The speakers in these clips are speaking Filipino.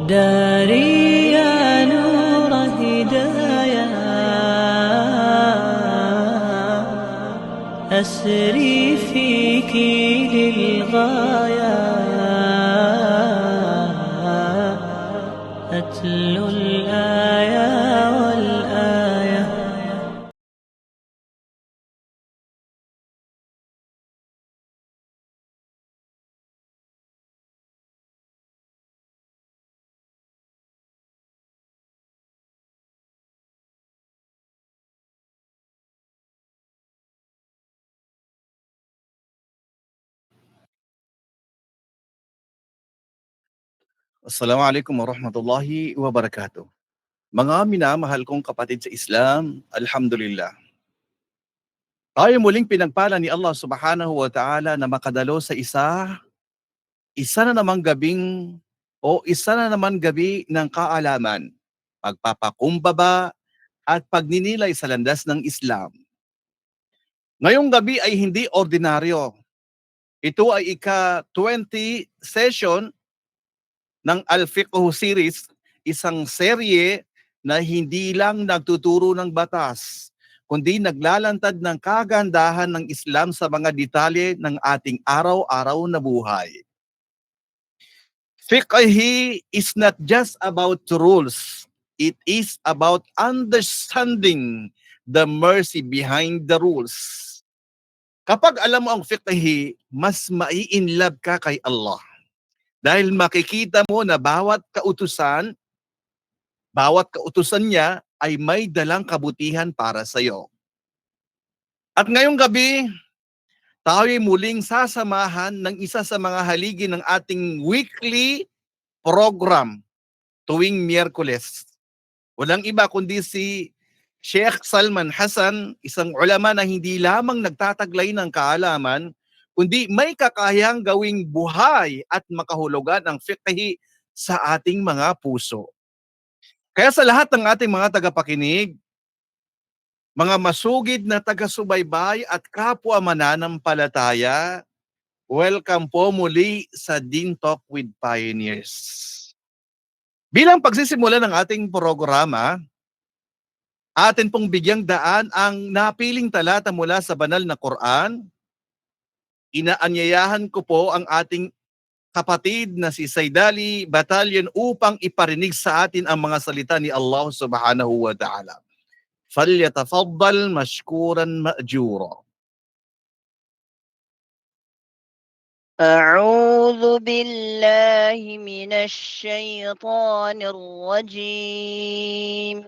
داري يا نور هدايا أسري فيك للغاية أتلو الآية والآية. Assalamualaikum warahmatullahi wabarakatuh. Mga minamahal kong kapatid sa Islam, alhamdulillah. Tayo muling pinagpala ni Allah Subhanahu wa Ta'ala na makadalo sa isa na namang isa na naman gabi ng kaalaman, pagpapakumbaba at pagninilay sa landas ng Islam. Ngayong gabi ay hindi ordinaryo. Ito ay ika-20 session ng Al-Fiqh series, isang serye na hindi lang nagtuturo ng batas, kundi naglalantad ng kagandahan ng Islam sa mga detalye ng ating araw-araw na buhay. Fiqh is not just about rules. It is about understanding the mercy behind the rules. Kapag alam mo ang fiqh, mas mai-inlove ka kay Allah. Dahil makikita mo na bawat kautusan niya ay may dalang kabutihan para sa iyo. At ngayong gabi, tayo'y muling sasamahan ng isa sa mga haligi ng ating weekly program tuwing Miyerkules. Walang iba kundi si Sheikh Salman Hassan, isang ulama na hindi lamang nagtataglay ng kaalaman, kundi may kakayang gawing buhay at makahulugan ang fiqh sa ating mga puso. Kaya sa lahat ng ating mga tagapakinig, mga masugid na taga-subaybay at kapwa mananampalataya, welcome po muli sa Din Talk with Pioneers. Bilang pagsisimula ng ating programa, atin pong bigyang daan ang napiling talata mula sa banal na Quran. Inaanyayahan ko po ang ating kapatid na si Saidali Battalion upang iparinig sa atin ang mga salita ni Allah Subhanahu wa Ta'ala. فَلْيَتَفَضَّلْ مَشْكُورًا مَأْجُورًا. أعوذ بالله من الشيطان الرجيم.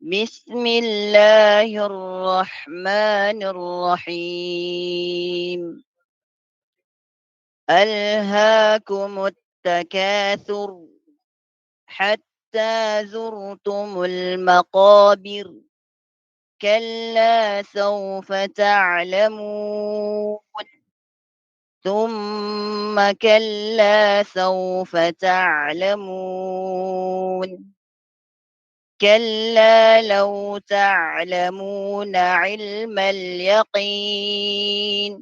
بسم الله الرحمن الرحيم. ألهاكم التكاثر حتى زرتم المقابر كلا سوف تعلمون ثم كلا سوف تعلمون كلا لو تعلمون علم اليقين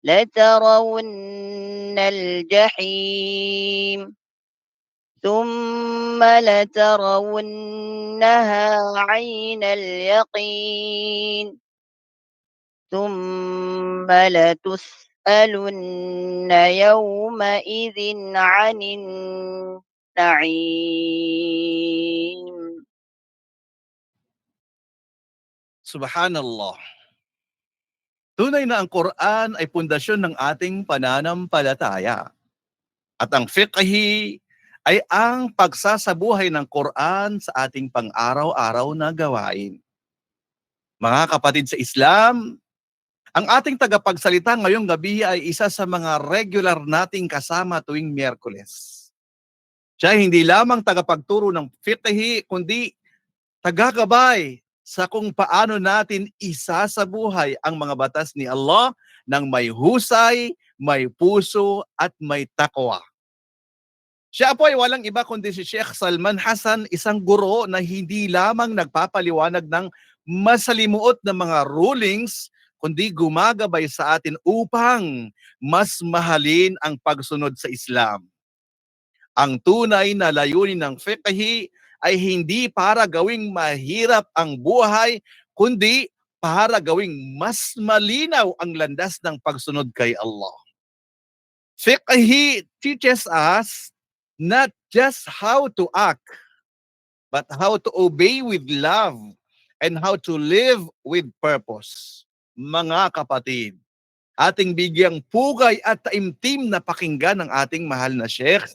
لترون الجحيم ثم لترونها عين اليقين ثم لتسألن يومئذ عن النعيم. Subhanallah. Tunay na ang Quran ay pundasyon ng ating pananampalataya. At ang fiqh ay ang pagsasabuhay ng Quran sa ating pang-araw-araw na gawain. Mga kapatid sa Islam, ang ating tagapagsalita ngayong gabi ay isa sa mga regular nating kasama tuwing Miyerkules. Siya hindi lamang tagapagturo ng fiqh, kundi tagagabay sa kung paano natin isasabuhay ang mga batas ni Allah ng may husay, may puso at may takwa. Siya po ay walang iba kundi si Sheikh Salman Hassan, isang guro na hindi lamang nagpapaliwanag ng masalimuot na mga rulings, kundi gumagabay sa atin upang mas mahalin ang pagsunod sa Islam. Ang tunay na layunin ng fiqhi ay hindi para gawing mahirap ang buhay, kundi para gawing mas malinaw ang landas ng pagsunod kay Allah. Fiqhi teaches us not just how to act, but how to obey with love and how to live with purpose. Mga kapatid, ating bigyang pugay at taimtim na pakinggan ng ating mahal na Sheikh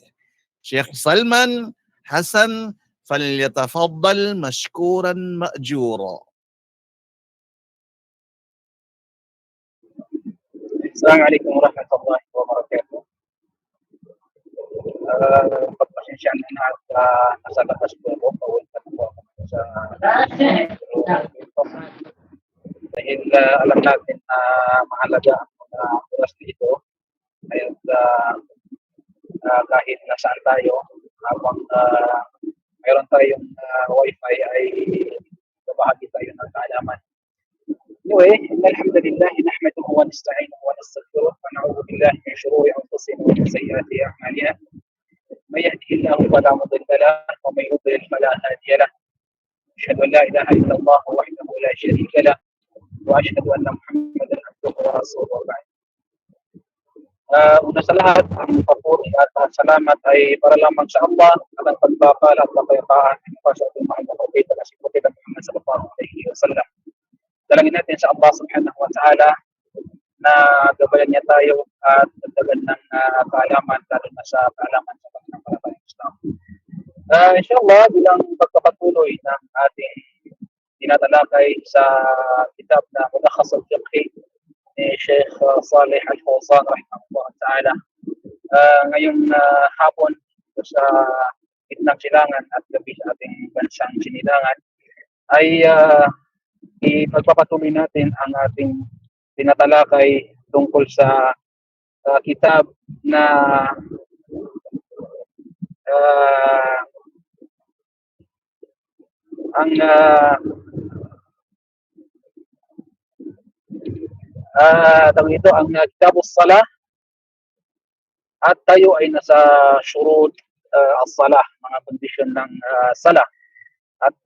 Salman Hassan, falyatafaddal mashkuran ma'jura. Assalamualaikum warahmatullahi wabarakatuh. Pagpasensyaan na at nasa labas po ako, pauwi pa po ako sa dahil alam natin na mahalaga ang mga oras dito. Ngayon, kahit nasaan tayo, habang mayroon tayong wifi ay babahagi tayo ng kaalaman. Anyway, alhamdulillah, nahmaduhu wa nasta'inuhu wa nastaghfiruh wa na'udzu billahi min shururi anfusina wa min sayyiati a'malina. May yahdihillahu fala mudilla lahu wa may yudlil fala hadiya lahu. Asyhadu an la ilaha illallah wahdahu la syarika lahu wa asyhadu anna Muhammadan abduhu wa rasuluhu. Una sa lahat, ang papuri at salamat ay para lamang sa Allah at ang pagpapala at kapayapaan sa ating mahal na propeta na si Propeta Muhammad sallallahu alaihi wasallam. Dalangin natin sa Allah subhanahu wa ta'ala na gabayan niya tayo at dagdagan ng kaalaman, lalo na sa kaalaman sa pananampalatayang Islam. Inshallah, bilang pagpapatuloy ng ating tinatalakay sa kitab na Mulakhas al-Fiqhi ni Sheikh Saleh Al-Fawzan rahimahullah ta'ala, ngayong hapon sa gitnang silangan at gabi sa ating bansang sinilangan ay ipagpapatuloy natin ang ating tinatalakay tungkol sa kitab na ang tawag ito ang Kitabus Salah, at tayo ay nasa syurut as-salah, mga kondisyon ng salah, at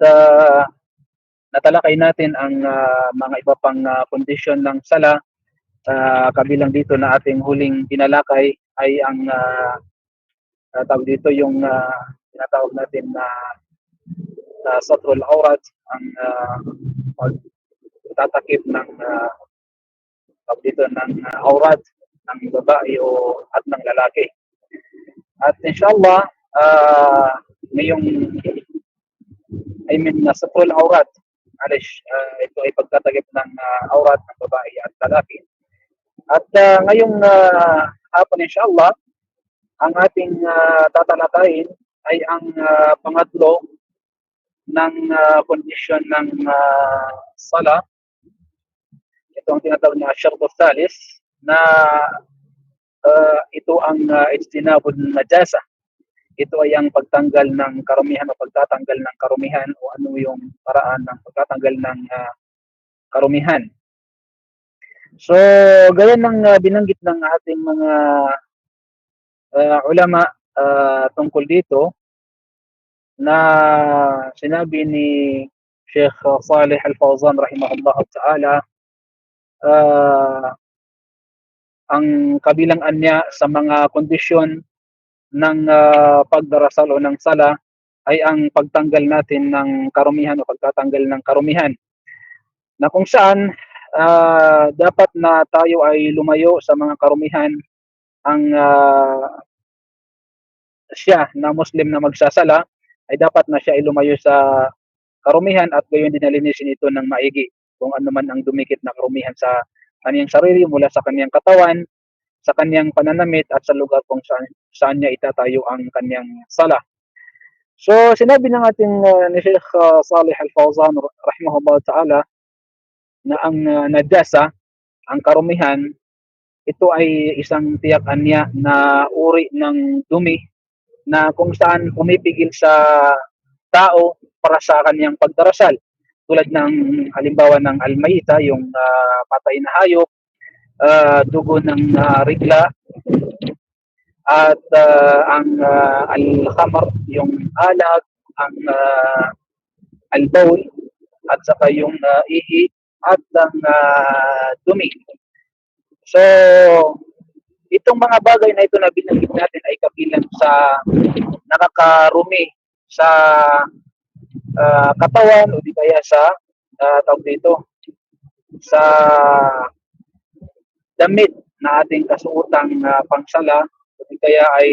natalakay natin ang mga iba pang kondisyon ng salah. Kabilang dito na ating huling tinalakay ay ang tawag dito yung tinatawag natin na satrul aurat, ang pagtatakip ng tawag dito ng aurat ng babae at ng lalaki. At inshallah, ngayong satrul aurat, ito ay pagtatakip ng aurat ng babae at lalaki. At ngayong hapon inshallah, ang ating tatalakayin ay ang pangatlo ng kondisyon ng salah. Ito ang tinatawag na syartu thalis, na ito ang ijtinabun najasa. Ito ay ang pagtanggal ng karumihan o pagtatanggal ng karumihan, o ano yung paraan ng pagtatanggal ng karumihan. So, gaya ng binanggit ng ating mga ulama tungkol dito, na sinabi ni Sheikh Saleh Al-Fawzan rahimahullah ta'ala, ang kabilangan niya sa mga kondisyon ng pagdarasal o ng sala ay ang pagtanggal natin ng karumihan o pagtatanggal ng karumihan, na kung saan dapat na tayo ay lumayo sa mga karumihan. Ang siya na Muslim na magsasala ay dapat na siya ay lumayo sa karumihan at gayon din nalinisin ito ng maigi kung ano man ang dumikit na karumihan sa kaniyang sarili, mula sa kaniyang katawan, sa kaniyang pananamit at sa lugar kung saan niya itatayo ang kaniyang sala. So sinabi ng ating ni Sheikh Saleh Al-Fawzan rahimahullah ta'ala na ang najasa, ang karumihan, ito ay isang tiyak anya na uri ng dumi na kung saan pumipigil sa tao para sa kaniyang pagdarasal, tulad ng halimbawa ng almayita, yung patay na hayop, dugo ng rigla, at ang al-khamr, yung alak, ang al-bawl, at saka yung ihi at ang dumi. So, itong mga bagay na ito na binanggit natin ay kabilang sa nakakarumi sa katawan o di kaya sa tawag dito, sa damit na ating kasuotang pangsala o di kaya ay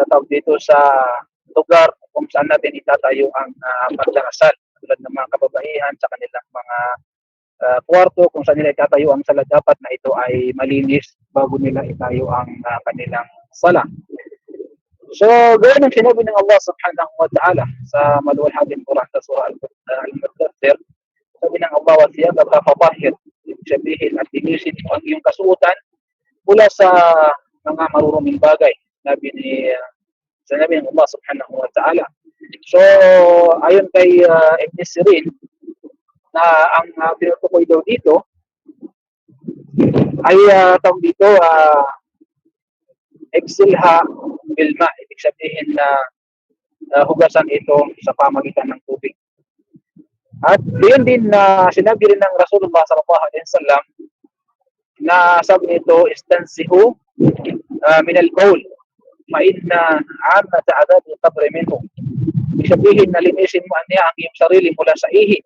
tawag dito sa lugar kung saan natin itatayo ang pagdarasal, tulad ng mga kababaihan sa kanilang mga kwarto kung saan nila itatayo ang sala, dapat na ito ay malinis bago nila itayo ang kanilang sala. So, ganoon ang sinabi ng Allah subhanahu wa ta'ala sa maluwalhaging Quran sa surah Al-Mudaththir. Sabi ng Allah, wa thiyabaka fatahhir, ibig sabihin at linisin mo ang iyong kasuotan mula sa mga maruruming bagay. Sinabi ng Allah subhanahu wa ta'ala. So, ayon kay Ibn Sirin, na ang tinutukoy daw dito ay tawag dito exilha bilma, ibig sabihin na hugasan ito sa pamagitan ng tubig. At diyon din na sinabi rin ng Rasulullah sallallahu alaihi wasallam na sabi nito, istansihu min al-bawl fa inna 'amata 'adab al-qabr minhu. Ibig sabihin na linisin mo niya ang iyong sarili mula sa ihi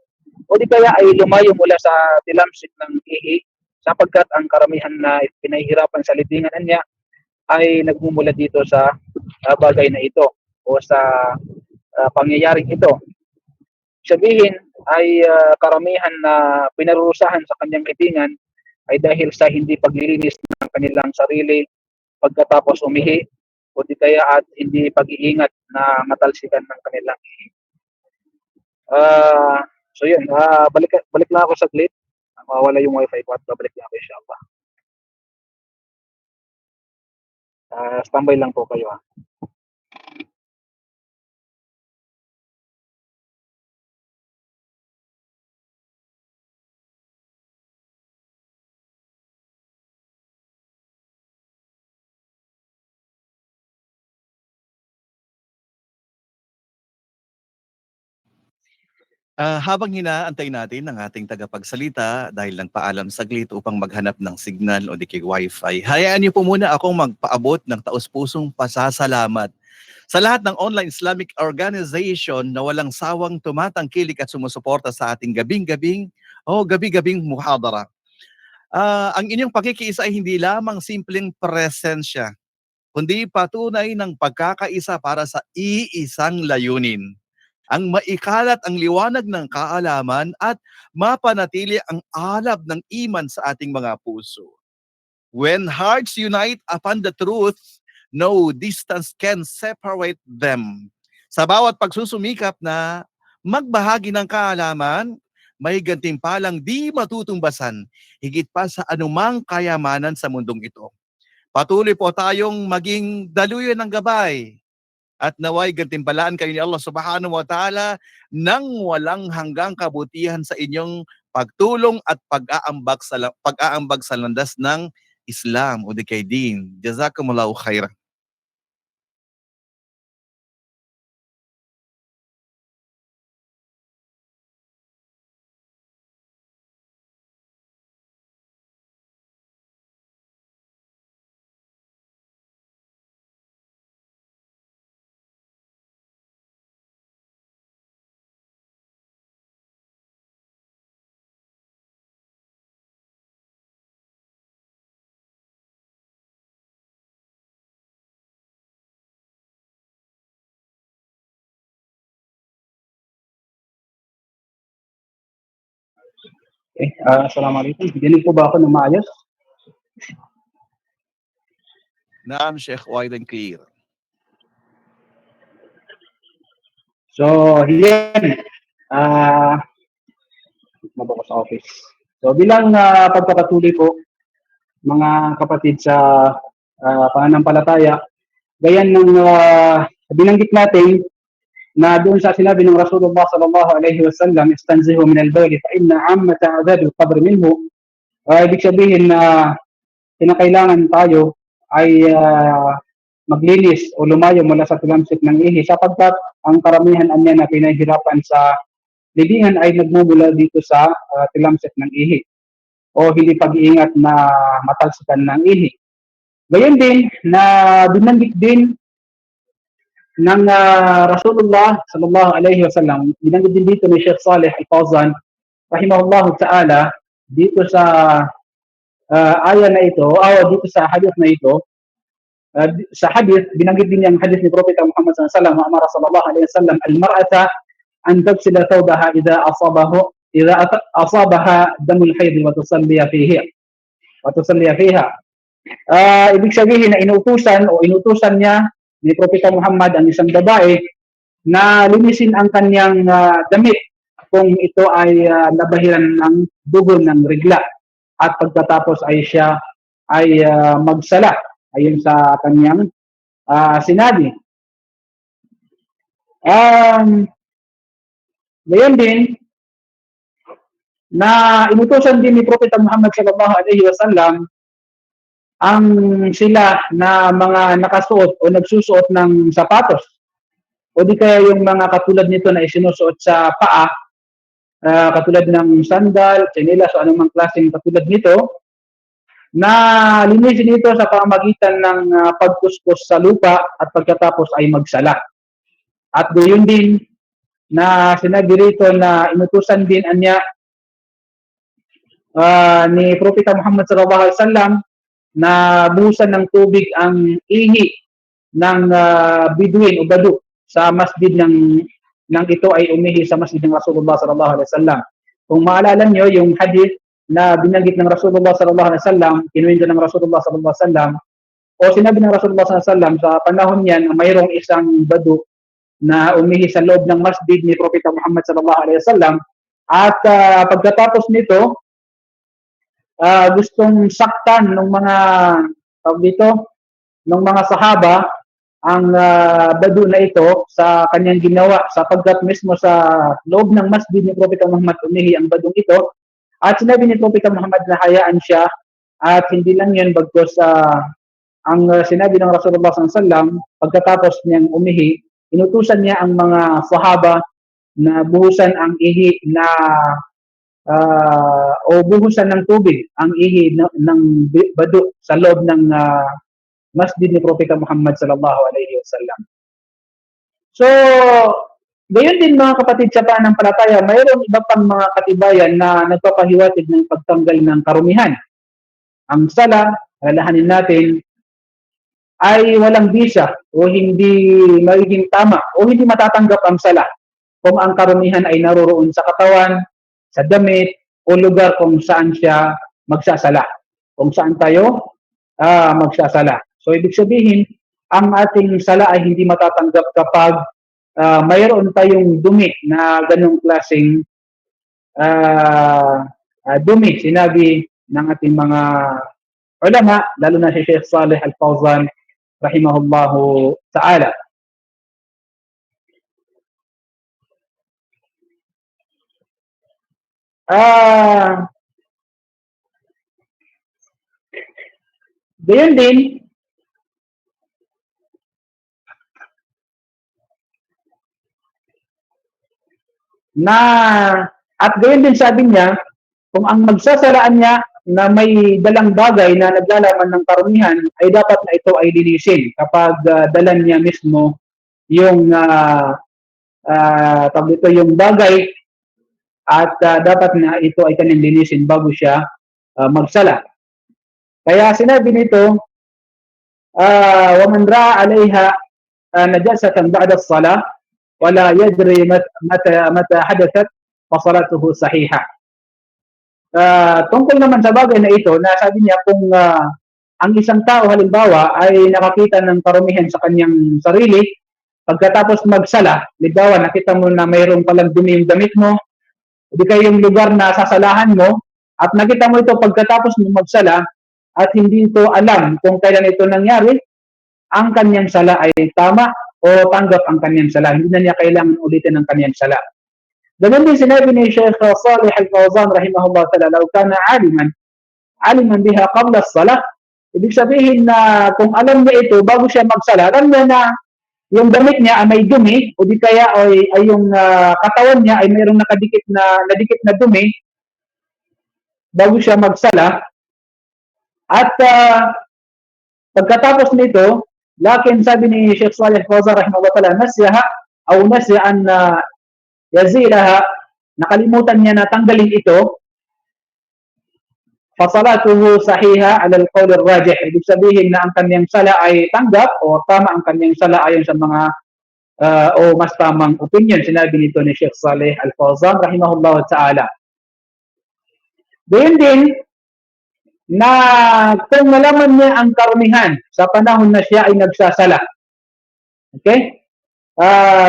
o di kaya ay lumayo mula sa tilamsik ng ihi, sapagkat ang karamihan na pinahihirapan sa libingan niya ay nagmumula dito sa bagay na ito o sa pangyayaring ito. Sabihin ay karamihan na pinarurusahan sa kanyang libingan ay dahil sa hindi paglilinis ng kanilang sarili pagkatapos umihi o di kaya at hindi pag-iingat na matalsikan ng kanilang ihi. So yun, balik lang ako saglit. Mawala yung wifi ko at babalik lang ako inshallah. Standby lang po kayo. Habang hinaantay natin ang ating tagapagsalita dahil nagpaalam saglit upang maghanap ng signal o di kay wifi, hayaan niyo po muna akong magpaabot ng taus-pusong pasasalamat sa lahat ng online Islamic organization na walang sawang tumatangkilik at sumusuporta sa ating gabi-gabing muhadara. Ang inyong pakikiisa ay hindi lamang simpleng presensya, kundi patunay ng pagkakaisa para sa iisang layunin: ang maikalat ang liwanag ng kaalaman at mapanatili ang alab ng iman sa ating mga puso. When hearts unite upon the truth, no distance can separate them. Sa bawat pagsusumikap na magbahagi ng kaalaman, may gantimpalang di matutumbasan, higit pa sa anumang kayamanan sa mundong ito. Patuloy po tayong maging daluyan ng gabay at naway gantimpalaan kayo ni Allah subhanahu wa ta'ala ng walang hanggang kabutihan sa inyong pagtulong at pag-aambag sa landas ng Islam o di kay din. Jazakumullahu khairan. Okay, assalamualaikum. Dinig po ba ako ng maayos? Naam, Sheikh, wide and clear. So, yan. Mabako sa office. So, bilang pagpapatuloy po, mga kapatid sa pananampalataya, gayan ng binanggit natin na doon sa sinabi ng Rasulullah sallallahu alaihi wasallam, istanzihu min al-bawl fa inna 'ammata 'adab al-qabr minhu. Ibig sabihin na kinakailangan tayo ay maglinis o lumayo mula sa tilamsik ng ihi sapagkat ang karamihan anya na pinahirapan sa libingan ay nagmumula dito sa tilamsik ng ihi o hindi pag-iingat na matalsikan ng ihi. Gayon din na binanggit din ng Rasulullah sallallahu alaihi wasallam, binanggit din dito ni Sheikh Saleh Al-Fawzan rahimahullah ta'ala dito sa aya na ito, dito sa hadith na ito. Sa hadith, binanggit din yung hadith ni Propeta Muhammad sallallahu alaihi wasallam, amara sallallahu alaihi wasallam al-mar'ata an tagsila thawbaha idza asabaha damul hayd wa tusalli fiha. Ibig sabihin na inutusan niya ni Propeta Muhammad ang isang babae na linisin ang kanyang damit kung ito ay nabahiran ng dugo ng regla at pagkatapos ay siya ay magsala ayon sa kanyang sinabi. Gayon din na inutusan din ni Propeta Muhammad sallallahu alaihi wasallam ang sila na mga nakasuot o nagsusuot ng sapatos o di kaya yung mga katulad nito na isinusuot sa paa, katulad ng sandal, tsinelas o anumang klaseng katulad nito, na linisin ito sa pamamagitan ng pagkuskus sa lupa at pagkatapos ay magsala. At gayon din na sinabi rito na inutusan din anya ni Propeta Muhammad sallallahu alaihi wasallam na buhusan ng tubig ang ihi ng Bidwin o Badu sa masjid ng ito ay umihi sa masjid ng Rasulullah sallallahu alaihi wasallam. Kung maalala nyo yung hadith na binanggit ng Rasulullah sallallahu alaihi wasallam, kinuwento ng Rasulullah sallallahu alaihi wasallam o sinabi ng Rasulullah sallallahu alaihi wasallam sa panahon niyan na mayroong isang Badu na umihi sa loob ng masjid ni Propeta Muhammad sallallahu alaihi wasallam at pagkatapos nito gustong saktan ng mga ng mga sahaba ang Badu na ito sa kanyang ginawa sapagkat mismo sa loob ng masjid ni Propeta Muhammad umihi ang Badung ito at sinabi ni Propeta Muhammad na hayaan siya at hindi lang yun bagkus ang sinabi ng Rasulullah SAW pagkatapos niyang umihi, inutusan niya ang mga sahaba na buhusan ang ihi na o buhusan ng tubig ang ihi ng Badu sa loob ng masjid ni Propeta Muhammad sallallahu alaihi wasallam. So, gayon din mga kapatid sa pananampalataya, mayroon iba pang mga katibayan na nagpapahiwatig ng pagtanggal ng karumihan. Ang sala, alalahanin natin, ay walang bisa o hindi magiging tama o hindi matatanggap ang sala kung ang karumihan ay naroroon sa katawan, sa damit, o lugar kung saan siya magsasala. Kung saan tayo magsasala. So, ibig sabihin, ang ating sala ay hindi matatanggap kapag mayroon tayong dumi na ganong klaseng dumi. Sinabi ng ating mga ulama, lalo na si Sheikh Saleh Al-Fawzan, rahimahullahu ta'ala. Gayon din, at gayon din sabi niya, kung ang magsasalaan niya na may dalang bagay na naglalaman ng karumihan, ay dapat na ito ay linisin kapag dalan niya mismo yung yung bagay at dapat na ito ay kanyang linisin bago siya magsala. Kaya sinabi nito, وَمَنْ رَأَى عَلَيْهَا نَجَاسَةً بَعْدَ الصَّلَاةِ وَلَا يَدْرِي مَتَى حَدَثَتْ فَصَلَاتُهُ صَحِيحَةٌ. Tungkol naman sa bagay na ito, nasabi niya kung ang isang tao halimbawa ay nakakita ng karumihan sa kanyang sarili, pagkatapos magsala, halimbawa nakita mo na mayroong palang dumi yung damit mo, hindi kayo yung lugar na sasalahan mo, at nakita mo ito pagkatapos mo magsala, at hindi ito alam kung kailan ito nangyari, ang kanyang sala ay tama o tanggap ang kanyang sala. Hindi na niya kailangan ulitin ang kanyang sala. Ganun din sinabi ni Sheikh Saleh Al-Fawzan rahimahullah ta'ala, law kana aliman biha qabla as-salah Ibig sabihin na kung alam niya ito, bago siya magsala, alam niya na yung damit niya ay may dumi, o di kaya ay yung katawan niya ay mayroong nadikit na dumi, bago siya magsala. At pagkatapos nito, lakin sabi ni Sheikh Saleh Fawzan rahimahullah ta'ala, nasyaha o nasya an yazilaha, nakalimutan niya na tanggalin ito, fasalatuhu sahiha ala al-qawl ar-rajih. Ibig sabihin na ang kanyang sala ay tanggap o tama ang kanyang sala ayon sa mga o mas tamang opinion. Sinabi nito ni Sheikh Saleh Al-Fawzan rahimahullah ta'ala. Gayun din na kung nalaman niya ang karumihan sa panahon na siya ay nagsasala. Okay?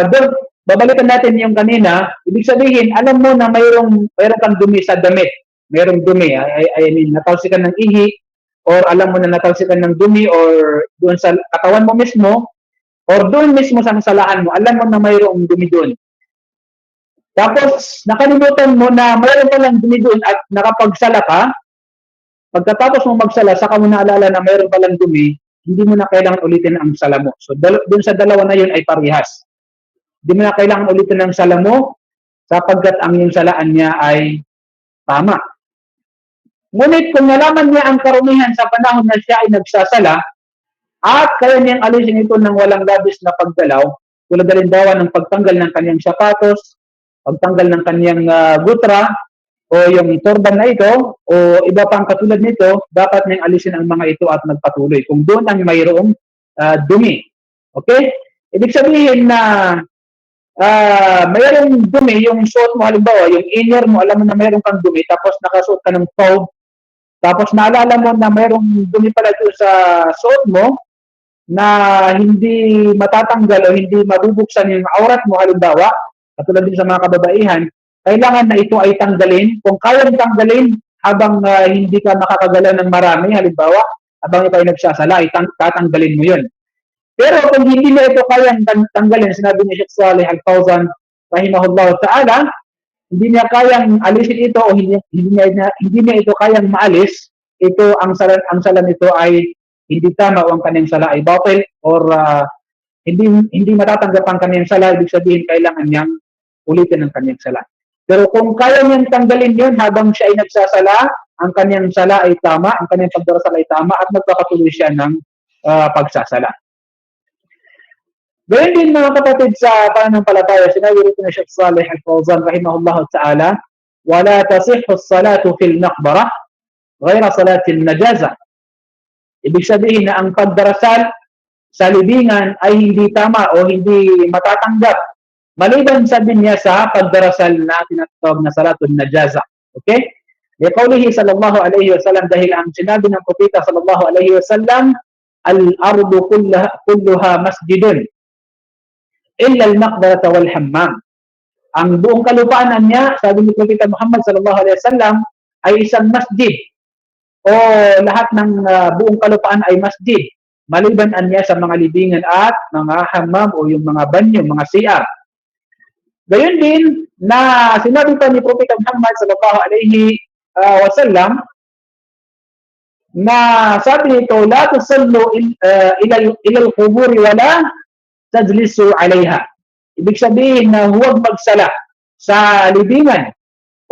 Doon, babalikan natin yung kanina. Ibig sabihin, alam mo na mayroong kang dumi sa damit. Mayroong dumi. I mean, natalsikan ng ihi, or alam mo na natalsikan ng dumi, or doon sa katawan mo mismo, or doon mismo sa kasalahan mo, alam mo na mayroong dumi doon. Tapos, nakalimutan mo na mayroon palang dumi doon at nakapagsala ka. Pagkatapos mo magsala, saka mo naalala na mayroon palang dumi, hindi mo na kailangan ulitin ang sala mo. So, doon sa dalawa na yun ay parehas. Hindi mo na kailangan ulitin ang sala mo sapagkat ang yung salaan niya ay tama. Ngunit kung nalaman niya ang karumihan sa panahon na siya ay nagsasala at kaya niyang alisin ito ng walang labis na pagdalaw, tulad halimbawa ng pagtanggal ng kanyang sapatos, pagtanggal ng kanyang gutra, o yung turban na ito, o iba pang katulad nito, dapat niyang alisin ang mga ito at magpatuloy kung doon ang mayroong dumi. Okay? Ibig sabihin na mayroong dumi, yung suot mo halimbawa, yung inner mo, alam mo na mayroong kang dumi, tapos nakasuot ka ng thawb, tapos naalala mo na mayroong dumi pala doon sa suot mo, na hindi matatanggal o hindi mabubuksan yung aurat mo halimbawa, katulad din sa mga kababaihan, kailangan na ito ay tanggalin. Kung kayang tanggalin habang hindi ka makakagalaw ng marami, halimbawa, habang ikaw ay nagsasala, ay tatanggalin mo yun. Pero kung hindi na ito kayang tanggalin, sinabi ni Sheikh Saleh Al-Fawzan rahimahullah ta'ala, hindi niya kayang alisin ito o hindi niya ito kayang maalis, ito ang sala nito ay hindi tama o ang kanyang sala ay batil, or hindi matatanggap ang kanyang sala. Ibig sabihin kailangan niyang ulitin ang kanyang sala. Pero kung kaya niyang tanggalin yun habang siya ay nagsasala, ang kanyang sala ay tama, ang kanyang pagdarasal ay tama, at magpapatuloy siya ng pagsasala. Gayun din mga kapatid sa pananampalataya, sinabi rito ni Sheikh Saleh Al-Fawzan rahimahullah ta'ala, wala tasihhu as-salatu fil maqbarah ghayra salatin najaza. Ibig sabihin na ang pagdarasal sa libingan ay hindi tama o hindi matatanggap maliban sabi niya sa pagdarasal na tinatawag na salatun najaza. Okay? Liqaulihi sallallahu alayhi wa sallam, dahil ang sinabi ng propeta sallallahu alayhi wa sallam, al-ardu kulluha masjidun illa al-maqbarata wal hammam. Ang buong kalupaan niya, sabi ni Propeta Muhammad sallallahu alaihi wasallam, ay isang masjid, o lahat ng buong kalupaan ay masjid, maliban niya sa mga libingan at mga hammam o yung mga banyo, mga CR. Gayon din na sinabi pa ni Propeta Muhammad sallallahu alaihi wasallam na sabi nito, la tusallu ila al-quburi wala tajlisu alaiha. Ibig sabihin na huwag magsala sa libingan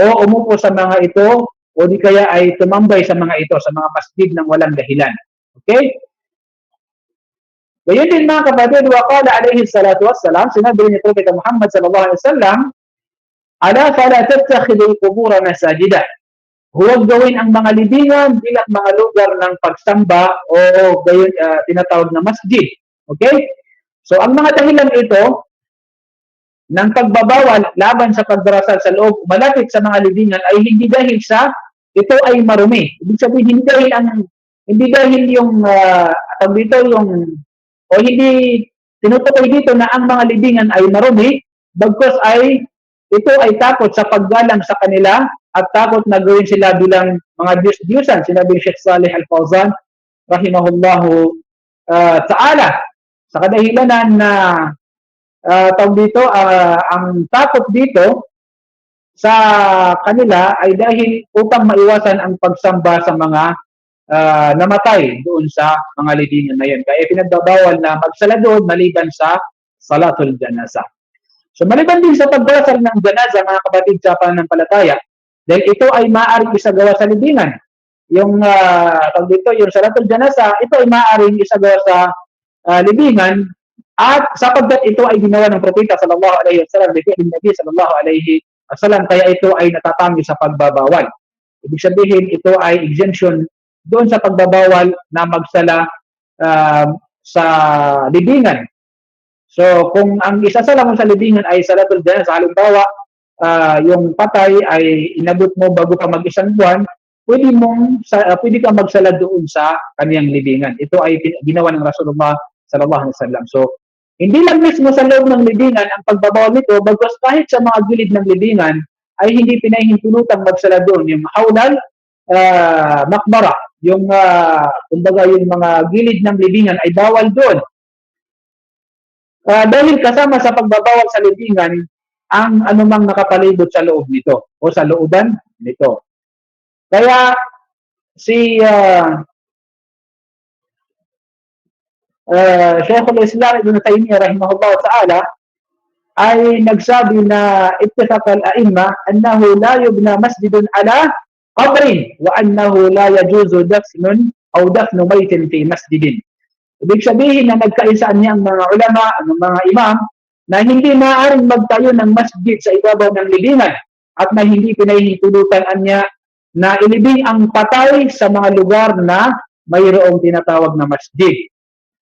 o umupo sa mga ito, o di kaya ay tumambay sa mga ito, sa mga masjid ng walang dahilan. Okay? Gayon din mga kapatid, wa qala alayhi salatu wassalam, sinabi ni Propeta Muhammad sallallahu alaihi wasallam, ala fala tattakhidul qubur masajida. Huwag gawin ang mga libingan bilang mga lugar ng pagsamba o gayon tinatawag na masjid. Okay? So ang mga dahilan ito ng pagbabawal laban sa pagdarasal sa loob malapit sa mga libingan ay hindi dahil sa ito ay marumi. Ibig sabihin hindi dahil yung hindi tinutukoy dito na ang mga libingan ay marumi, bagkus ay ito ay takot sa paggalang sa kanila at takot na gawin sila bilang mga Diyos-Diyosan. Sinabi ni Sheikh Saleh Al-Fawzan rahimahullahu ta'ala, sa kadahilanan na ang takot dito sa kanila ay dahil upang maiwasan ang pagsamba sa mga namatay doon sa mga libingan na yan. Kaya pinagbabawal na magsala doon maliban sa salatul janazah. So maliban din sa pagdarasal ng janazah, mga kapatid sa pananampalataya, dahil ito ay maaaring isagawa sa libingan. Yung yung salatul janazah, ito ay maaaring isagawa sa libingan, at sapagkat ito ay ginawa ng propeta sallallahu alaihi wasallam, ng Nabi sallallahu alaihi wasallam, kaya ito ay natatangi sa pagbabawal. Ibig sabihin, ito ay exemption doon sa pagbabawal na magsala sa libingan. So kung ang isasala mo sa libingan ay salatul janazah, halimbawa yung patay ay inabot mo bago pa mag-isang buwan, pwede kang magsala doon sa kaniyang libingan. Ito ay ginawa ng Rasulullah sallallahu alaihi wasallam. So hindi lang mismo sa loob ng libingan ang pagbabawal nito, bagkus kahit sa mga gilid ng libingan ay hindi pinahihintulutang magsala doon. Yung haulal, makbara, yung kumbaga yung mga gilid ng libingan ay bawal doon. Dahil kasama sa pagbabawal sa libingan ang anumang nakapalibot sa loob nito o sa looban nito. Kaya si Shaykhul Islam Ibn Taymiyyah rahimahullah ta'ala ay nagsabi na ittifaq al-a'imma annahu la yubna masjidun ala qabrin wa annahu la yajuzu dafnun aw dafnu maytin fi masjidin. Ibig sabihin na nagkaisaan niya ang mga ulama, ang mga imam, na hindi maaaring magtayo ng masjid sa ibabaw ng libingan at na hindi pinahihintulutan niya na ilibing ang patay sa mga lugar na mayroong tinatawag na masjid.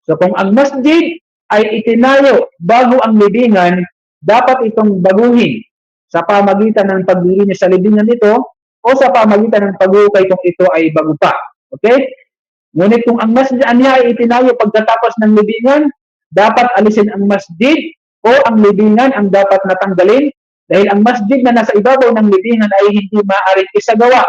So kung ang masjid ay itinayo bago ang libingan, dapat itong baguhin sa pamagitan ng paglilinis sa libingan nito o sa pamagitan ng pagukay kung ito ay bago pa. Okay? Ngunit kung ang masjid niya ay itinayo pagkatapos ng libingan, dapat alisin ang masjid o ang libingan ang dapat natanggalin, dahil ang masjid na nasa ibabaw ng libingan ay hindi maaaring isagawa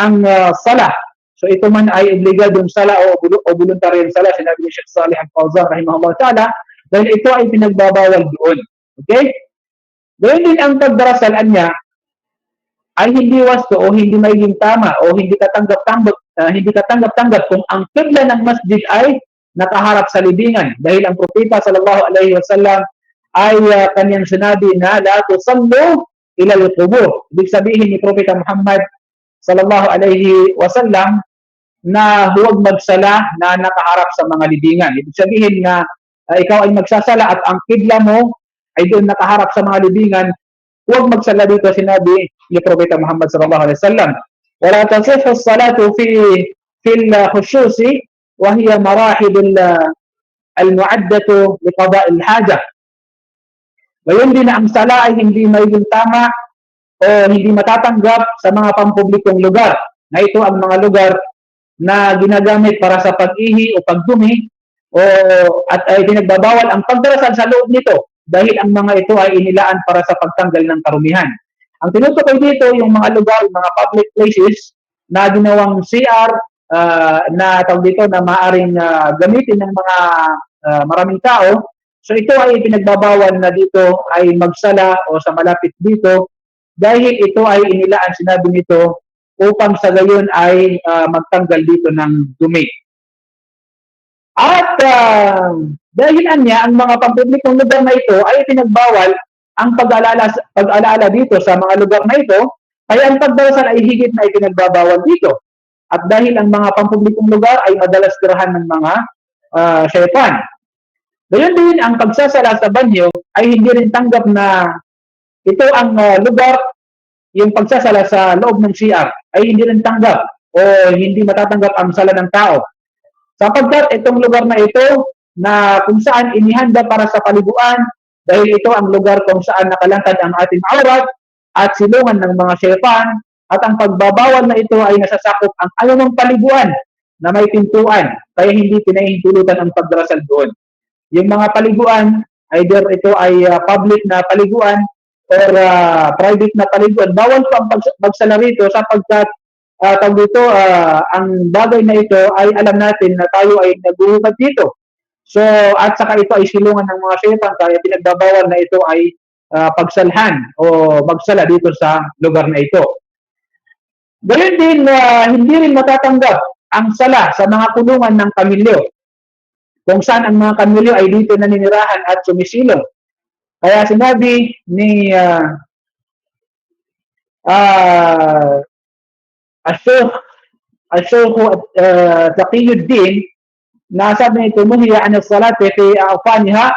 ang sala. So ito man ay obligadong sala o voluntaryong sala, sinabi ni Sheikh Salih Al-Fawzan rahimahullah ta'ala, dahil ito ay pinagbabawal doon. Okay? Gayun din ang pagdarasal niya ay hindi wasto o hindi magiging tama o hindi katanggap-tanggap kung ang qibla ng masjid ay nakaharap sa libingan, dahil ang propeta sallallahu alaihi wasallam ay kanyang sinabi na la tusallu ila al-qubur. Ibig sabihin ni Propeta Muhammad sallallahu alaihi wasallam na huwag magsala na nakaharap sa mga libingan. Ibig sabihin na ikaw ay magsasala at ang qibla mo ay doon nakaharap sa mga libingan, huwag magsala dito, sinabi ni Propeta Muhammad sallallahu alaihi wasallam. Wala tasihhu as-salatu fil khushusi wa hiya marahib al-mu'addatu li qada' al-haja. Gayon din na ang sala ay hindi magiging tama o hindi matatanggap sa mga pampublikong lugar, na ito ang mga lugar na ginagamit para sa pag-ihi o pagdumi, at ay pinagbabawal ang pagdarasal sa loob nito dahil ang mga ito ay inilaan para sa pagtanggal ng karumihan. Ang tinutukoy dito yung mga lugar, mga public places na ginawang CR na tawag dito na maaring gamitin ng mga maraming tao. So ito ay pinagbabawal na dito ay magsala o sa malapit dito dahil ito ay inilaan, sinabi nito, upang sa gayon ay magtanggal dito ng dumi. At dahil anya, ang mga pampublikong lugar na ito ay pinagbawal ang pag-alala dito sa mga lugar na ito, kaya ang pagdarasal ay higit na ipinagbabawal dito. At dahil ang mga pampublikong lugar ay madalas tirahan ng mga syaitan. Gayon din, ang pagsasala sa banyo ay hindi rin tanggap na ito ang lugar, yung pagsasala sa loob ng CR ay hindi rin tanggap o hindi matatanggap ang sala ng tao. Sapagkat itong lugar na ito na kung saan inihanda para sa paliguan, dahil ito ang lugar kung saan nakalantad ang ating aurat at silungan ng mga syaitan, at ang pagbabawal na ito ay nasasakop ang anumang paliguan na may pintuan, kaya hindi pinahihintulutan ang pagdarasal doon. Yung mga paliguan, either ito ay public na paliguan or private na paliguan, bawal po ang magsala rito sapagkat ang bagay na ito ay alam natin na tayo ay naguhubad dito. So, at saka ito ay silungan ng mga syaitan, kaya pinagbabawal na ito ay pagsalhan o magsala dito sa lugar na ito. Gayun din, hindi rin matatanggap ang sala sa mga kulungan ng kamilyo, kung saan ang mga kamilyo ay dito naninirahan at sumisilong. Kaya sinabi ni Asyukh Taqiyuddin na sabi nito, "Nuhiya an as-salati fi a'faniha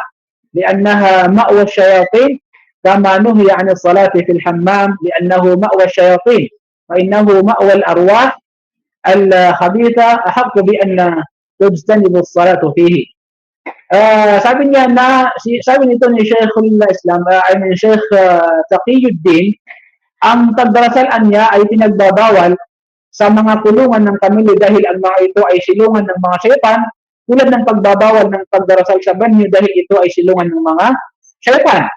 li'annaha ma'wa asy-syayatin kama nuhiya an as-salati fil hammam li'annahu ma'wa asy-syayatin wa innahu ma'wa al-arwah al-khabitha ahaqqu bi anna tujtanibu as-salatu fihi." Sabi niya na sabi nito ni Sheikhul Islam, I mean Sheikh Taqiyuddin, ang pagdarasal niya ay pinagbabawal sa mga kulungan ng kamilyo dahil ang mga ito ay silungan ng mga syaitan, tulad ng pagbabawal ng pagdarasal sa banyo dahil ito ay silungan ng mga syaitan.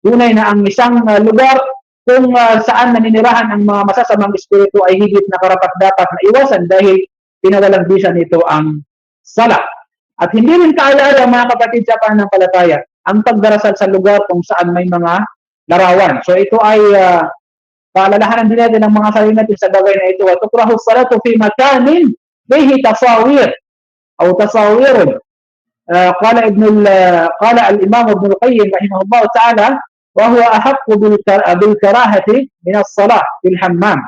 Tunay na ang isang lugar kung saan naninirahan ang mga masasamang espiritu ay higit na karapat-dapat na iwasan dahil pinawalang bisa nito ang sala. At hindi rin kaaya-aya, mga kapatid sa pananampalataya, ang pagdarasal sa lugar kung saan may mga larawan. So ito ay paalalahanan din natin ang mga sarili natin sa bagay na ito. At tukrahu salatu fi makanin bihi tasawir o tasawirun. قال الإمام ابن القيم رحمه الله تعالى وهو أحق بالكراهة من الصلاة في الحمام.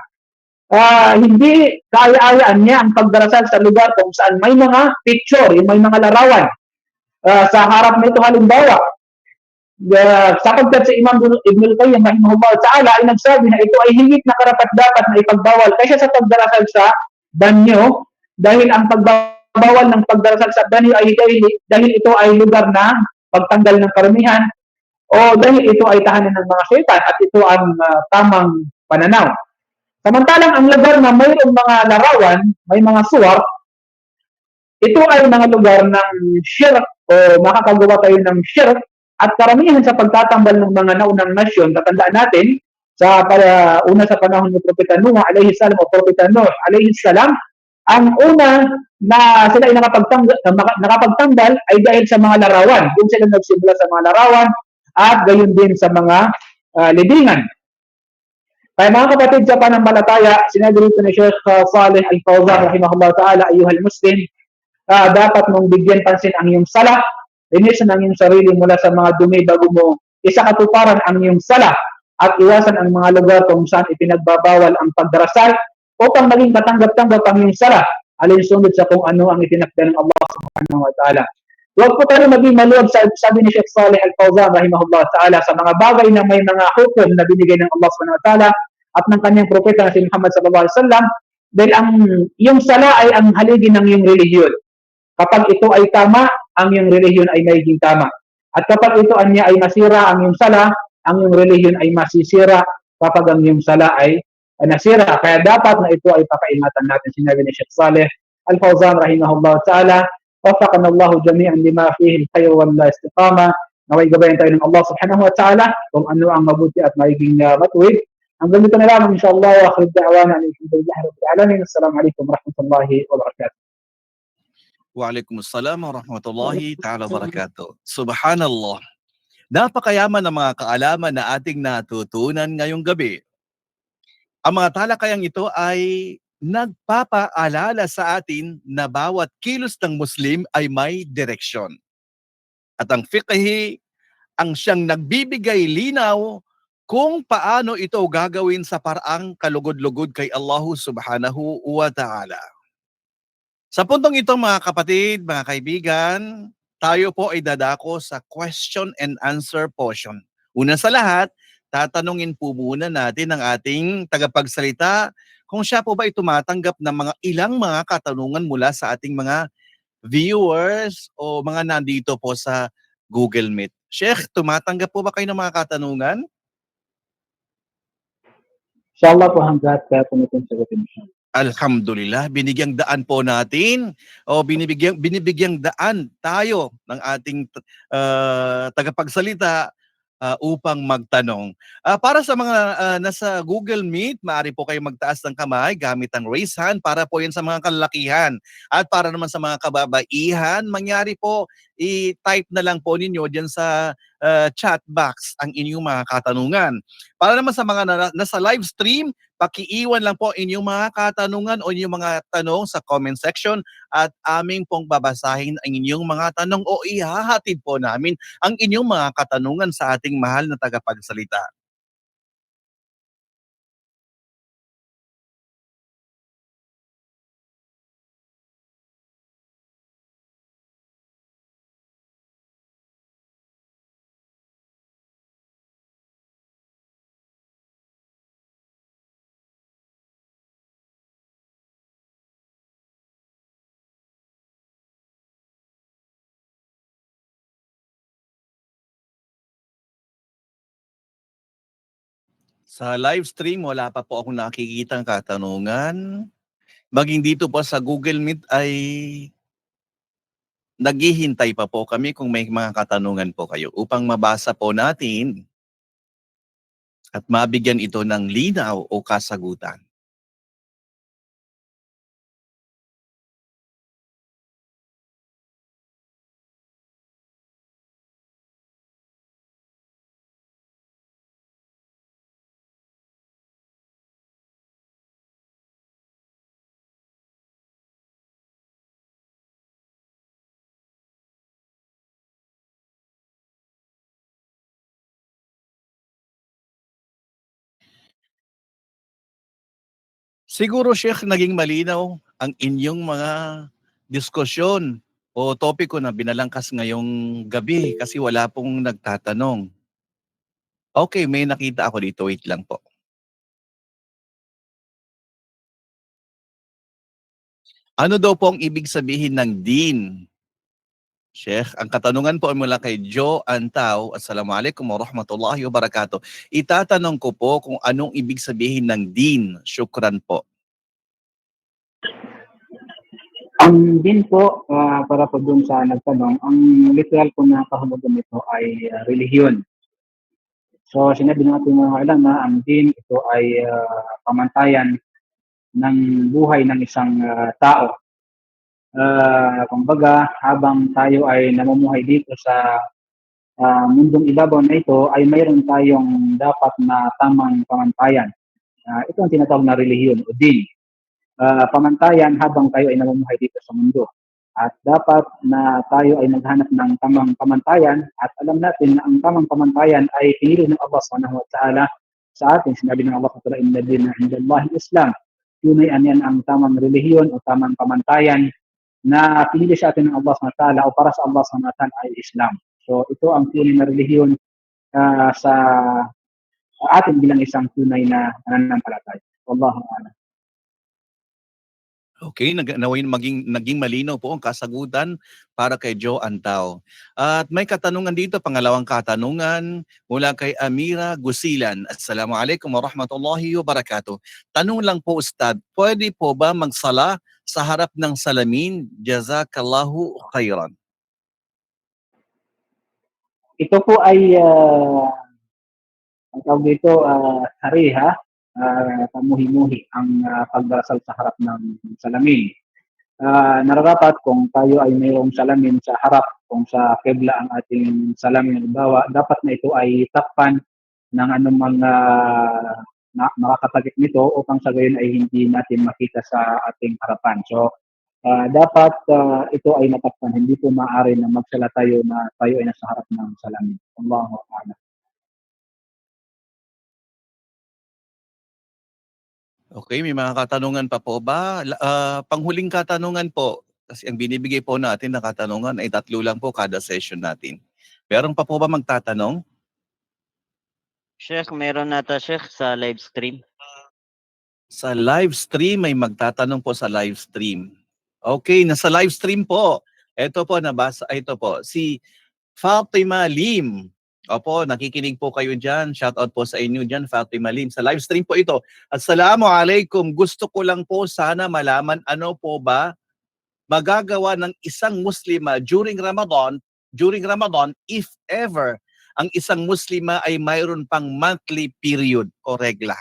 Hindi kaaya-ayaan niya ang pagdarasal sa lugar kung saan may mga picture, may mga larawan. Sa harap nito halimbawa, sapagkat si Imam Ibn al-Qayyim rahimahullah ta'ala ay nagsabi na ito ay higit na karapat-dapat na ipagbawal kaysa sa pagdarasal sa banyo, dahil ang pagbawal ng pagdarasal sa banyo ay dahil ito ay lugar na pagtanggal ng karamihan o dahil ito ay tahanan ng mga syaitan at ito ang tamang pananaw. Samantalang ang lugar na mayroong mga larawan, may mga suwar, ito ay mga lugar ng shirk o makakagawa tayo ng shirk. At karamihan sa pagtatambal ng mga naunang nasyon, tatandaan natin, una sa panahon ni Propeta Nuh alayhi salam o Propeta Nuh alayhi salam, ang una na sila ay nakapagtambal ay dahil sa mga larawan. Doon sila nagsimula sa mga larawan at gayon din sa mga libingan. Kaya mga kapatid sa pananampalataya, sinabi rito ni Sheikh Saleh Al-Fawzan rahimahullah ta'ala, ayyuhal muslim, dapat mong bigyan pansin ang iyong sala, linisan ang iyong sarili mula sa mga dumi bago mo isakatuparan ang iyong sala at iwasan ang mga lugar kung saan ipinagbabawal ang pagdarasal upang maging katanggap-tanggap ang iyong sala alinsunod sa kung ano ang itinakda ng Allah subhanahu wa ta'ala. Huwag po tayo maging maluwag, sabi ni Sheikh Saleh Al-Fawzan rahimahullah ta'ala, sa mga bagay na may mga hukom na binigay ng Allah subhanahu wa ta'ala at ng kanyang propeta na si Muhammad sallallahu alaihi wasallam, dahil yung sala ay ang haligi ng iyong relihiyon. Kapag ito ay tama, ang iyong relihiyon ay magiging tama. At kapag ito ay masira ang iyong sala, ang iyong relihiyon ay masisira kapag ang iyong sala ay nasira. Kaya dapat na ito ay pakaingatan natin. Sinabi ni Sheikh Saleh Al-Fawzan rahimahullah ta'ala, wafaqana Allahu jami'an lima fihi al-khayr wal istiqama. Naway gabayan tayo ng Allah subhanahu wa ta'ala kung ano ang mabuti at magiging matuwid. Hanggang dito na lamang insyaAllah wa akhir da'wana alhamdulillahi rabbil alamin. Assalamualaikum warahmatullahi wabarakatuh. Waalaikumsalam warahmatullahi ta'ala wabarakatuh. Subhanallah. Napakayaman ng mga kaalaman na ating natutunan ngayong gabi. Ang mga talakayang ito ay nagpapaalala sa atin na bawat kilos ng Muslim ay may direksyon. At ang fiqhi ang siyang nagbibigay linaw kung paano ito gagawin sa paraang kalugod-lugod kay Allah subhanahu wa ta'ala. Sa puntong ito mga kapatid, mga kaibigan, tayo po ay dadako sa question and answer portion. Una sa lahat, tatanungin po muna natin ang ating tagapagsalita kung siya po ba ay tumatanggap ng mga ilang mga katanungan mula sa ating mga viewers o mga nandito po sa Google Meet. Sheikh, tumatanggap po ba kayo ng mga katanungan? Inshallah po hanggat pumitin sagutin siya. Alhamdulillah, binigyang daan po natin o binibigyang daan tayo ng ating tagapagsalita upang magtanong. Para sa mga nasa Google Meet, maaari po kayo magtaas ng kamay gamit ang raise hand para po yan sa mga kalalakihan. At para naman sa mga kababaihan, mangyari po i-type na lang po ninyo diyan sa chat box ang inyong mga katanungan. Para naman sa mga nasa live stream, pakiiwan lang po inyong mga katanungan o inyong mga tanong sa comment section at aming pong babasahin ang inyong mga tanong o ihahatid po namin ang inyong mga katanungan sa ating mahal na tagapagsalita. Sa live stream, wala pa po akong nakikitang katanungan. Maging dito po sa Google Meet ay naghihintay pa po kami kung may mga katanungan po kayo upang mabasa po natin at mabigyan ito ng linaw o kasagutan. Siguro, Sheikh, naging malinaw ang inyong mga diskusyon o topiko na binalangkas ngayong gabi kasi wala pong nagtatanong. Okay, may nakita ako dito. Wait lang po. Ano daw po ang ibig sabihin ng din? Sheikh, ang katanungan po ay mula kay Joe Antaw. Assalamualaikum warahmatullahi wabarakatuh. Itatanong ko po kung anong ibig sabihin ng din. Syukran po. Ang din po, para po dun sa nagtanong, ang literal po na kahulugan nito ay relihiyon. So sinabi natin mga kailan na ang din ito ay pamantayan ng buhay ng isang tao. Kumbaga, habang tayo ay namumuhay dito sa mundong ibabaw na ito, ay mayroon tayong dapat na tamang pamantayan. Ito ang tinatawag na relihiyon o din. Pamantayan habang tayo ay namumuhay dito sa mundo. At dapat na tayo ay maghanap ng tamang pamantayan at alam natin na ang tamang pamantayan ay pinili ng Allah subhanahu wa ta'ala sa atin. Sinabi ng Allah ta'ala, inna dina indallahi Islam. Tunay yan ang tamang relihiyon o tamang pamantayan na pinili sa atin ng Allah subhanahu wa ta'ala o para sa Allah subhanahu wa ta'ala ay Islam. So ito ang tunay na relihiyon sa atin bilang isang tunay na nananampalataya. Wallahu a'lam. Okay, naway naging malinaw po ang kasagutan para kay Joe Antaw. At may katanungan dito, pangalawang katanungan mula kay Amira Gusilan. Assalamualaikum warahmatullahi wabarakatuh. Tanong lang po, Ustad, pwede po ba magsala sa harap ng salamin? Jazakallahu khairan. Ito po ay ang tawag dito, sariha, pamuhi-muhi ang pagdarasal sa harap ng salamin. Nararapat kung tayo ay mayroong salamin sa harap, kung sa kibla ang ating salamin halimbawa, dapat na ito ay takpan ng anumang makakatagit nito upang sa gayon ay hindi natin makita sa ating harapan. So, dapat ito ay natakpan. Hindi po maaari na magsala tayo na tayo ay nasa harap ng salamin. Allahu a'lam. Okay, may mga katanungan pa po ba? Panghuling katanungan po, kasi ang binibigay po natin na katanungan ay 3 lang po kada session natin. Meron pa po ba magtatanong? Sheikh, meron nata Sheikh sa live stream. Sa live stream, may magtatanong po sa live stream. Okay, nasa live stream po. Ito po, ito po, si Fatima Lim. Opo, nakikinig po kayo dyan. Shoutout po sa inyo dyan, Fatima Lim. Sa live stream po ito. Assalamualaikum. Gusto ko lang po sana malaman ano po ba magagawa ng isang Muslima during Ramadan if ever ang isang Muslima ay mayroon pang monthly period o regla.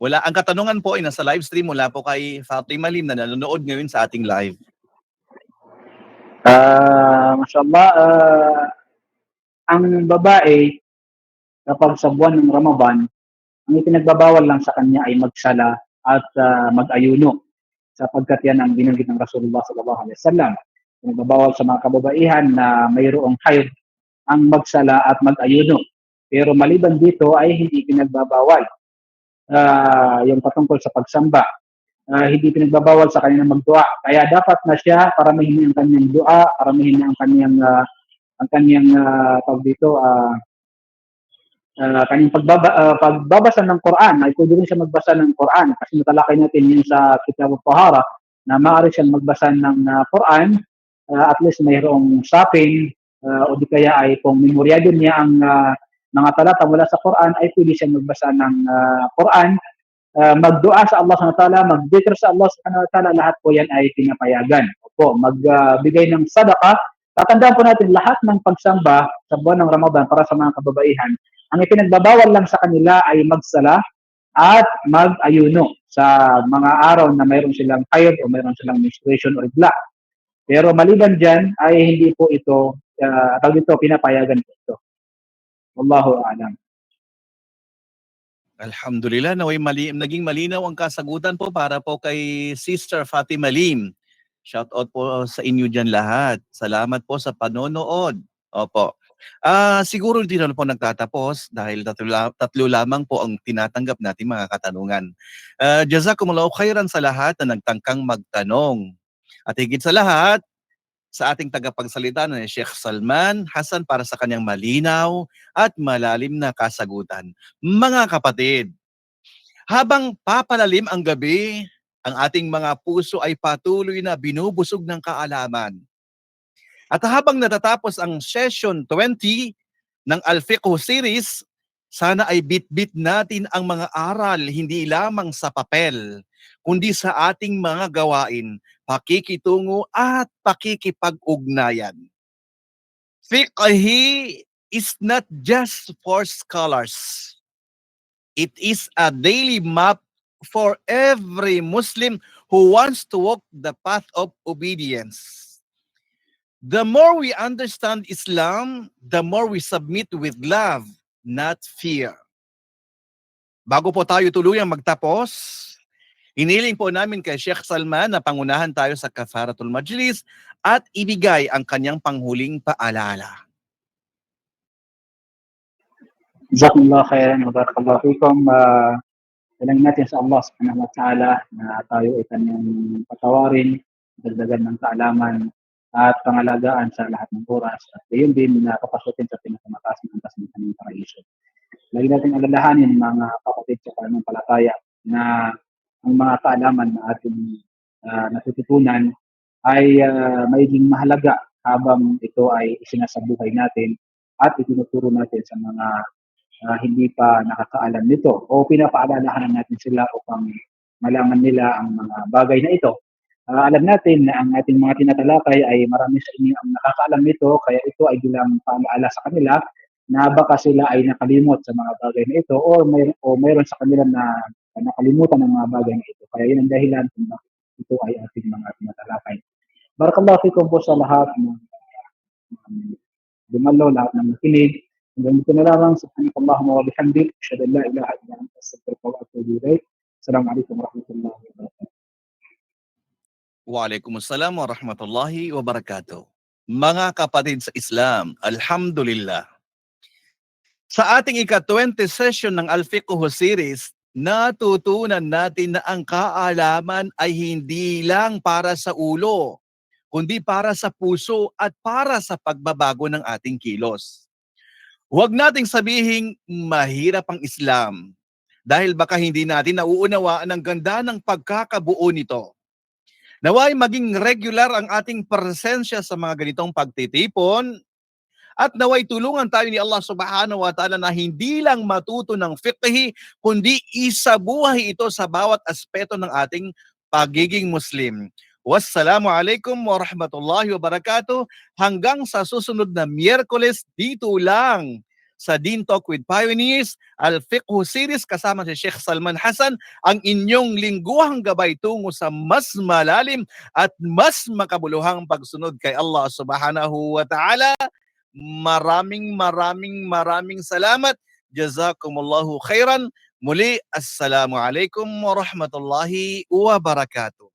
Ang katanungan po ay nasa live stream mula po kay Fatima Lim na nanonood ngayon sa ating live. Mashallah, ang babae kapag sa buwan ng Ramadan, ang ipinagbabawal lang sa kanya ay magsala at mag-ayuno sapagkat yan ang binanggit ng Rasulullah sallallahu alaihi wasallam. Pinagbabawal sa mga kababaihan na mayroong hayd ang magsala at mag-ayuno. Pero maliban dito ay hindi pinagbabawal yung patungkol sa pagsamba. Hindi pinagbabawal sa kanya magdua. Kaya dapat na siya paramihin niya ang kanyang dua, paramihin niya ang kanyang tawag dito kanyang pagbabasa ng Quran. Ay pwede rin siya magbasa ng Quran kasi natalakay natin yun sa Kitab al-Tahara na maaari siyang magbasa ng Quran, at least mayroong stopping, o di kaya ay kung memoryado niya ang mga talata mula sa Quran ay pwede siyang magbasa ng Quran, magdua sa Allah subhanahu wa ta'ala, mag-dhikr sa Allah subhanahu wa ta'ala, lahat po yan ay pinapayagan. Opo, magbigay ng sadaka. Tatandaan po natin lahat ng pagsamba sa buwan ng Ramadan para sa mga kababaihan, ang ipinagbabawal lang sa kanila ay magsala at mag-ayuno sa mga araw na mayroon silang hayd o mayroon silang menstruation o igla. Pero maliban dyan ay hindi po ito, tawag dito, pinapayagan po ito. Wallahu a'lam. Alhamdulillah, naway naging malinaw ang kasagutan po para po kay Sister Fatima Lim. Shout out po sa inyo dyan lahat. Salamat po sa panonood. Opo. Siguro hindi na po nagtatapos dahil tatlo lamang po ang tinatanggap natin mga katanungan. Jazakumullahu khairan sa lahat na nagtangkang magtanong. At higit sa lahat, sa ating tagapagsalita na Sheikh Salman Hassan para sa kanyang malinaw at malalim na kasagutan. Mga kapatid, habang papalalim ang gabi, ang ating mga puso ay patuloy na binubusog ng kaalaman. At habang natatapos ang session 20 ng Al-Fiqh series, sana ay bit-bit natin ang mga aral hindi lamang sa papel, kundi sa ating mga gawain, pakikitungo at pakikipag-ugnayan. Fiqhi is not just for scholars. It is a daily map for every Muslim who wants to walk the path of obedience. The more we understand Islam, the more we submit with love, not fear. Bago po tayo tuluyang magtapos, hiniling po namin kay Sheikh Salman na pangunahan tayo sa Kafaratul Majlis at ibigay ang kanyang panghuling paalala. Jazakumullah khairan wa barakallahu fikum. Dalangin natin sa Allah subhanahu wa ta'ala na tayo ay kanyang patawarin, dagdagan ng kaalaman at pangalagaan sa lahat ng oras. At yun din na kapasutin sa pinakamataas ng antas ng kanyang paraiso. Lagi natin alalahanin mga kapatid sa pananampalataya na ang mga kaalaman na ating natututunan ay magiging mahalaga habang ito ay isinasabuhay natin at itinuturo natin sa mga hindi pa nakakaalam nito o pinapaalalahanan natin sila upang malaman nila ang mga bagay na ito. Alam natin na ang ating mga tinatalakay ay marami sa inyo ang nakakaalam nito, kaya ito ay bilang paalaala sa kanila na baka sila ay nakalimot sa mga bagay na ito o mayroon sa kanila na nakalimutan ng mga bagay na ito. Kaya yun ang dahilan kung bakit ito ay ating mga tinatalakay. Barakallahu fikum po sa lahat ng dumalo, lahat ng nakinig. Hanggang dito na lang. Subhanakallahumma wa bihamdik. Asyhadu an la ilaha illa anta astaghfiruka wa atubu ilaik. Assalamualaikum warahmatullahi wabarakatuh. Waalaikumsalam warahmatullahi wabarakatuh. Mga kapatid sa Islam, alhamdulillah. Sa ating ika-20 session ng Al-Fiqh series, natutunan natin na ang kaalaman ay hindi lang para sa ulo, kundi para sa puso at para sa pagbabago ng ating kilos. Huwag nating sabihing mahirap ang Islam dahil baka hindi natin nauunawaan ang ganda ng pagkakabuo nito. Naway maging regular ang ating presensya sa mga ganitong pagtitipon at naway tulungan tayo ni Allah subhanahu wa ta'ala na hindi lang matuto ng fiqhi, kundi isabuhay ito sa bawat aspeto ng ating pagiging Muslim. Wassalamualaikum warahmatullahi wabarakatuh. Hanggang sa susunod na Miyerkules dito lang sa Dean Talk with Pioneers, Al-Fiqh Series kasama si Sheikh Salman Hassan, ang inyong lingguhang gabay tungo sa mas malalim at mas makabuluhang pagsunod kay Allah subhanahu wa ta'ala. Maraming salamat. Jazakumullahu khairan. Muli, assalamualaikum warahmatullahi wabarakatuh.